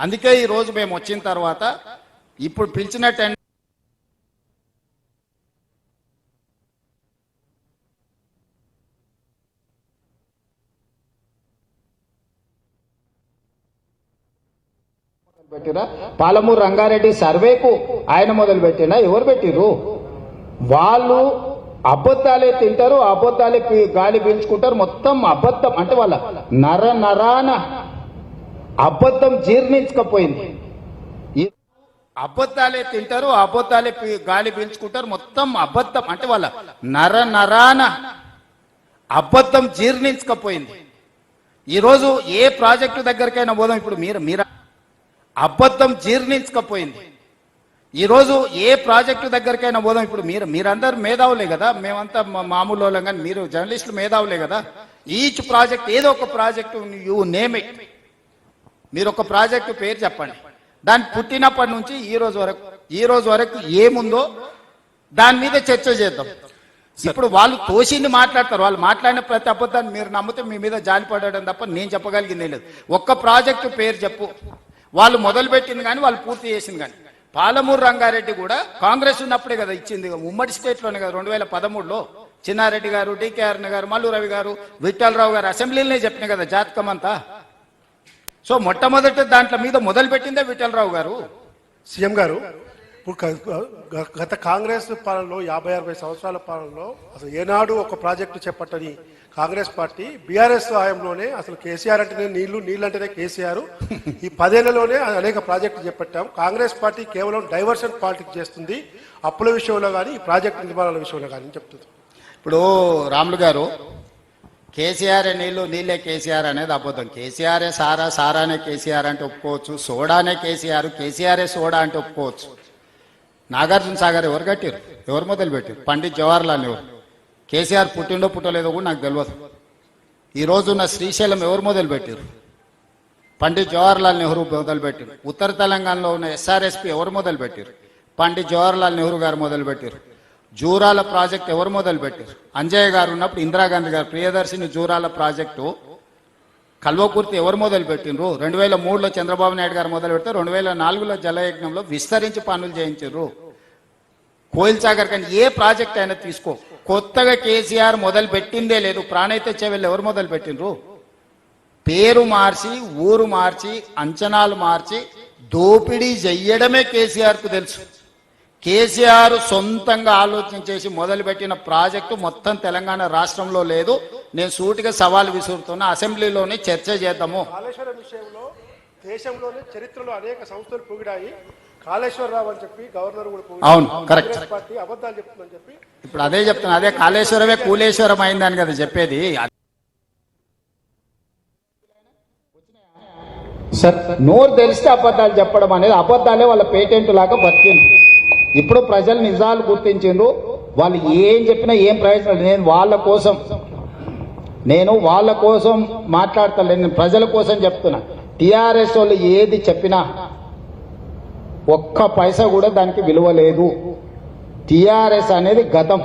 అందుకే ఈ రోజు మేము వచ్చిన తర్వాత ఇప్పుడు పిలిచిన టెండర్ పెట్టిరా. పాలమూరు రంగారెడ్డి సర్వేకు ఆయన మొదలు పెట్టినా ఎవరు పెట్టిరు? వాళ్ళు అబద్ధాలే తింటారు, అబద్ధాలే గాలి పీల్చుకుంటారు. మొత్తం అబద్ధం అంటే వాళ్ళ నరాన అబద్ధం జీర్ణించకపోయింది. అబద్ధాలే తింటారు, అబద్ధాలే గాలి పీల్చుకుంటారు. మొత్తం అబద్ధం అంటే వాళ్ళ నరాన అబద్ధం జీర్ణించకపోయింది. ఈరోజు ఏ ప్రాజెక్టు దగ్గరికైనా పోదాం. ఇప్పుడు మీరు అబద్ధం జీర్ణించకపోయింది. ఈరోజు ఏ ప్రాజెక్టు దగ్గరికైనా పోదాం. ఇప్పుడు మీరందరూ మేధావులే కదా, మేమంతా మామూలు వాళ్ళం, కానీ మీరు జర్నలిస్టులు మేధావులే కదా. ఈచ్ ప్రాజెక్ట్ ఏదో ఒక ప్రాజెక్టు యూ నేమ్ ఇట్, మీరు ఒక ప్రాజెక్టు పేరు చెప్పండి. దాన్ని పుట్టినప్పటి నుంచి ఈ రోజు వరకు ఏముందో దాని మీద చర్చ చేద్దాం. ఇప్పుడు వాళ్ళు తోసింది మాట్లాడతారు. వాళ్ళు మాట్లాడిన ప్రతి అబద్ధాన్ని మీరు నమ్మితే మీ మీద జాలి పడడం తప్ప నేను చెప్పగలిగిందే లేదు. ఒక్క ప్రాజెక్టు పేరు చెప్పు, వాళ్ళు మొదలుపెట్టింది కానీ వాళ్ళు పూర్తి చేసింది కానీ. పాలమూరు రంగారెడ్డి కూడా కాంగ్రెస్ ఉన్నప్పుడే కదా ఇచ్చింది, ఉమ్మడి స్టేట్లోనే కదా. 2013లో చిన్నారెడ్డి గారు, టీకేఆర్ గారు, మల్లు రవి గారు, విఠలరావు గారు అసెంబ్లీలోనే చెప్పిన కదా జాతకం అంతా. సో మొట్టమొదటి దాంట్లో మీద మొదలు పెట్టిందే విఠలరావు గారు. సీఎం గారు, ఇప్పుడు గత కాంగ్రెస్ పాలనలో 50-60 సంవత్సరాల పాలనలో అసలు ఏనాడు ఒక ప్రాజెక్టు చేపట్టని కాంగ్రెస్ పార్టీ బీఆర్ఎస్ హయాంలోనే అసలు కేసీఆర్ అంటేనే నీళ్లు అంటేనే కేసీఆర్, ఈ 10 ఏళ్లలోనే అనేక ప్రాజెక్టులు చేపట్టాం. కాంగ్రెస్ పార్టీ కేవలం డైవర్షన్ పాలిటిక్స్ చేస్తుంది, అప్పుల విషయంలో కానీ ఈ ప్రాజెక్టు నిర్మాణాల విషయంలో కానీ చెప్తుంది. ఇప్పుడు రాములు గారు, కేసీఆర్ నీళ్ళే కేసీఆర్ అనేది అబద్ధం. కేసీఆరే సారానే కేసీఆర్ అంటే ఒప్పుకోవచ్చు, సోడానే కేసీఆరే సోడా అంటే ఒప్పుకోవచ్చు. నాగార్జున సాగర్ ఎవరు కట్టారు? ఎవరు మొదలు పెట్టారు? పండిత్ జవహర్లాల్ నెహ్రూ. కేసీఆర్ పుట్టిండో పుట్టలేదో కూడా నాకు తెలియదు. ఈ రోజున్న శ్రీశైలం ఎవరు మొదలు పెట్టారు? పండిత్ జవహర్లాల్ నెహ్రూ మొదలు పెట్టారు. ఉత్తర తెలంగాణలో ఉన్న ఎస్ఆర్ఎస్పి ఎవరు మొదలు పెట్టారు? పండిత్ జవహర్లాల్ నెహ్రూ గారు మొదలు పెట్టారు. జూరాల ప్రాజెక్ట్ ఎవరు మొదలు పెట్టారు? అంజయ్య గారు ఉన్నప్పుడు ఇందిరాగాంధీ గారు ప్రియదర్శిని జూరాల ప్రాజెక్టు కల్వకుర్తి ఎవరు మొదలు పెట్టినరు? 2003లో చంద్రబాబు నాయుడు గారు మొదలు పెడితే 2004లో జలయజ్ఞంలో విస్తరించి పనులు చేయించారు. కోయిల్ సాగర్ కానీ ఏ ప్రాజెక్ట్ అయినా తీసుకో, కొత్తగా కేసీఆర్ మొదలు పెట్టిందే లేదు. ప్రాణైతే చెవెళ్ళు ఎవరు మొదలు పెట్టినరు? పేరు మార్చి, ఊరు మార్చి, అంచనాలు మార్చి దోపిడీ చెయ్యడమే కేసీఆర్కు తెలుసు. కేసీఆర్ సొంతంగా ఆలోచన చేసి మొదలుపెట్టిన ప్రాజెక్టు మొత్తం తెలంగాణ రాష్ట్రంలో లేదు. నేను సూటిగా సవాల్ విసురుతున్నా, అసెంబ్లీలోనే చర్చ చేద్దాము. కాళేశ్వరం విషయంలో దేశంలోనే చరిత్రలో అనేక సంస్థలు పొగిడాయి. కాళేశ్వరరావు అని చెప్పి గవర్నర్ కూడా పొగిడారు. అవును, కరెక్ట్. పార్టీ అబద్ధాలు చెప్తుందని చెప్పి ఇప్పుడు అదే చెప్తున్నా, అదే కాళేశ్వరమే కూలేశ్వరం అయిందని కదా చెప్పేది. సార్, నోరు తెలిస్తే అబద్ధాలు చెప్పడం అనేది, అబద్ధాలే వాళ్ళ పేటెంట్ లాగా బతికింది. ఇప్పుడు ప్రజలు నిజాలు గుర్తించిండ్రు. వాళ్ళు ఏం చెప్పినా ఏం ప్రయోజనం. నేను వాళ్ళ కోసం మాట్లాడతలేదు, నేను ప్రజల కోసం చెప్తున్నా. టిఆర్ఎస్ వాళ్ళు ఏది చెప్పినా ఒక్క పైసా కూడా దానికి విలువ లేదు. టిఆర్ఎస్ అనేది గతం.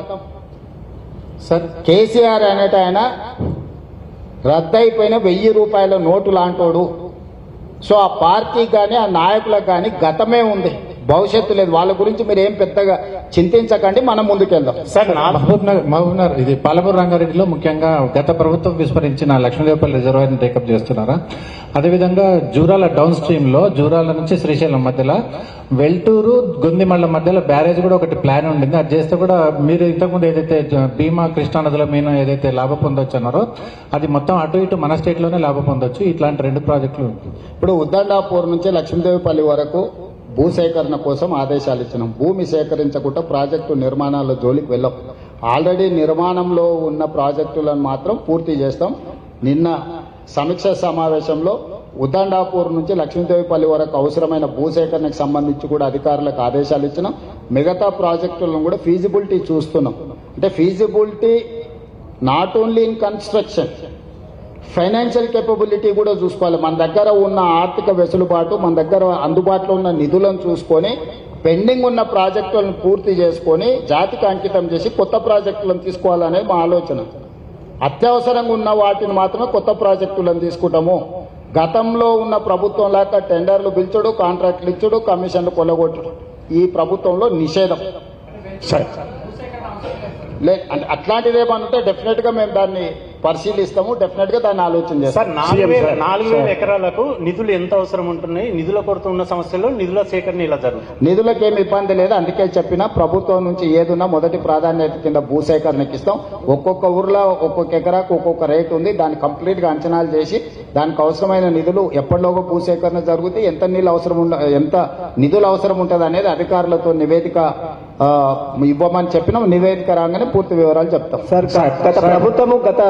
సార్, కేసీఆర్ అనేట ఆయన రద్దయిపోయిన 1000 రూపాయల నోటు లాంటోడు. సో ఆ పార్టీకి కానీ ఆ నాయకులకు కానీ గతమే ఉంది, భవిష్యత్తు లేదు. వాళ్ళ గురించి మీరు ఏం పెద్దగా చింతించకండి, మనం ముందుకెళ్దాం. సార్, మహబూబ్నగర్ ఇది పాలమూరు రంగారెడ్డిలో ముఖ్యంగా గత ప్రభుత్వం విస్మరించిన లక్ష్మీదేవపల్లి రిజర్వాయర్ని టేకప్ చేస్తున్నారా? అదేవిధంగా జూరాల డౌన్ స్ట్రీమ్ లో జూరాల నుంచి శ్రీశైలం మధ్యలో వెల్టూరు గొందిమళ్ళ మధ్యలో బ్యారేజ్ కూడా ఒకటి ప్లాన్ ఉండింది. అది చేస్తే కూడా మీరు ఇంతకుముందు ఏదైతే భీమా కృష్ణానదుల మీద ఏదైతే లాభం పొందొచ్చు అన్నారో అది మొత్తం అటు ఇటు మన స్టేట్ లోనే లాభం పొందొచ్చు. ఇట్లాంటి 2 ప్రాజెక్టులు ఇప్పుడు ఉద్దండాపూర్ నుంచి లక్ష్మీదేవిపల్లి వరకు భూసేకరణ కోసం ఆదేశాలు ఇచ్చినాం. భూమి సేకరించకుండా ప్రాజెక్టు నిర్మాణాల జోలికి వెళ్ళాం. ఆల్రెడీ నిర్మాణంలో ఉన్న ప్రాజెక్టులను మాత్రం పూర్తి చేస్తాం. నిన్న సమీక్ష సమావేశంలో ఉద్దండాపూర్ నుంచి లక్ష్మీదేవిపల్లి వరకు అవసరమైన భూసేకరణకు సంబంధించి కూడా అధికారులకు ఆదేశాలు ఇచ్చినాం. మిగతా ప్రాజెక్టులను కూడా ఫీజిబిలిటీ చూస్తున్నాం. అంటే feasibility not only in construction, financial capability కూడా చూసుకోవాలి. మన దగ్గర ఉన్న ఆర్థిక వెసులుబాటు, మన దగ్గర అందుబాటులో ఉన్న నిధులను చూసుకొని పెండింగ్ ఉన్న ప్రాజెక్టులను పూర్తి చేసుకొని జాతికి అంకితం చేసి కొత్త ప్రాజెక్టులను తీసుకోవాలనేది మా ఆలోచన. అత్యవసరంగా ఉన్న వాటిని మాత్రమే కొత్త ప్రాజెక్టులను తీసుకుంటాము. గతంలో ఉన్న ప్రభుత్వం లాగా టెండర్లు పిలుచుడు, కాంట్రాక్ట్లు ఇచ్చుడు, కమిషన్లు కొల్లగొట్టుడు ఈ ప్రభుత్వంలో నిషేధం. అంటే అట్లాంటిది ఏమన్నా ఉంటే డెఫినెట్ గా మేము దాన్ని పరిశీలిస్తాము, డెఫినెట్ గా దాన్ని ఆలోచన చేస్తాం. సార్ 4,000 ఎకరాలకు నిధులు ఎంత అవసరం ఉంటున్నాయి? నిధుల కొరత ఉన్న సమస్యలో నిధుల సేకరణ ఇలా జరుగుతుంది. నిధులకు ఏమి ఇబ్బంది లేదు, అందుకే చెప్పిన ప్రభుత్వం నుంచి ఏదున్నా మొదటి ప్రాధాన్యత కింద భూసేకరణకి ఇస్తాం. ఒక్కొక్క ఊర్లో ఒక్కొక్క ఎకరాకు ఒక్కొక్క రేట్ ఉంది, దాన్ని కంప్లీట్ గా అంచనాలు చేసి దానికి అవసరమైన నిధులు ఎప్పటిలోగా భూసేకరణ జరుగుతాయి, ఎంత నిధులు అవసరం ఉంటుంది అనేది అధికారులతో నివేదిక ఇవ్వమని చెప్పినాం. నివేదిక రాగానే పూర్తి వివరాలు చెప్తాం. సార్ గత ప్రభుత్వము గత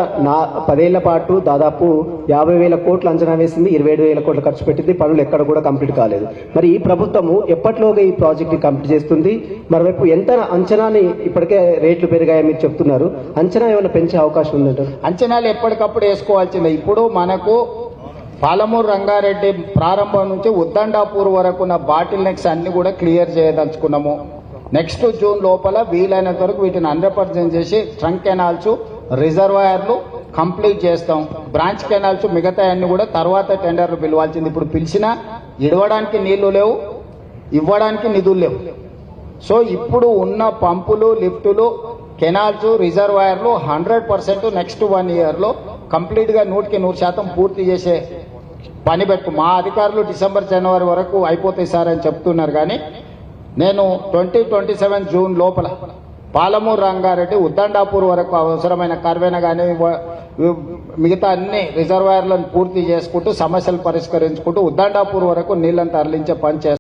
10 ఏళ్ల పాటు దాదాపు 50,000 కోట్లు అంచనా వేసింది, 27,000 కోట్లు ఖర్చు పెట్టింది, పనులు ఎక్కడ కూడా కంప్లీట్ కాలేదు. మరి ఈ ప్రభుత్వము ఎప్పటిలోగా ఈ ప్రాజెక్ట్ ని కంప్లీట్ చేస్తుంది? మరోవైపు ఎంత అంచనాని ఇప్పటికే రేట్లు పెరిగాయని మీరు చెప్తున్నారు, అంచనా ఏమైనా పెంచే అవకాశం ఉందంటారు? అంచనాలు ఎప్పటికప్పుడు వేసుకోవాల్సిందే. ఇప్పుడు మనకు పాలమూరు రంగారెడ్డి ప్రారంభం నుంచి ఉద్దండాపూర్ వరకు ఉన్న బాటిల్ నెక్స్ అన్ని కూడా క్లియర్ చేయదలుచుకున్నాము. నెక్స్ట్ జూన్ లోపల వీలైనంత వరకు వీటిని 100% చేసి ట్రంక్ కెనాల్స్, రిజర్వాయర్లు కంప్లీట్ చేస్తాం. బ్రాంచ్ కెనాల్స్ మిగతా అన్ని కూడా తర్వాత టెండర్లు పిలవాల్సింది. ఇప్పుడు పిలిచినా ఇడవడానికి నీళ్లు లేవు, ఇవ్వడానికి నిధులు లేవు. సో ఇప్పుడు ఉన్న పంపులు, లిఫ్టులు, కెనాల్స్, రిజర్వాయర్లు 100% నెక్స్ట్ 1 year లో కంప్లీట్ గా 100% పూర్తి చేసే పని పెట్టు. మా అధికారులు డిసెంబర్, జనవరి వరకు అయిపోతాయి సార్ అని చెప్తున్నారు. కానీ నేను 2027 జూన్ లోపల పాలమూరు రంగారెడ్డి ఉద్దండాపూర్ వరకు అవసరమైన కర్వేన కానీ మిగతా అన్ని రిజర్వాయర్లను పూర్తి చేసుకుంటూ సమస్యలు పరిష్కరించుకుంటూ ఉద్దండాపూర్ వరకు నీళ్లను తరలించే పని చేస్తాం.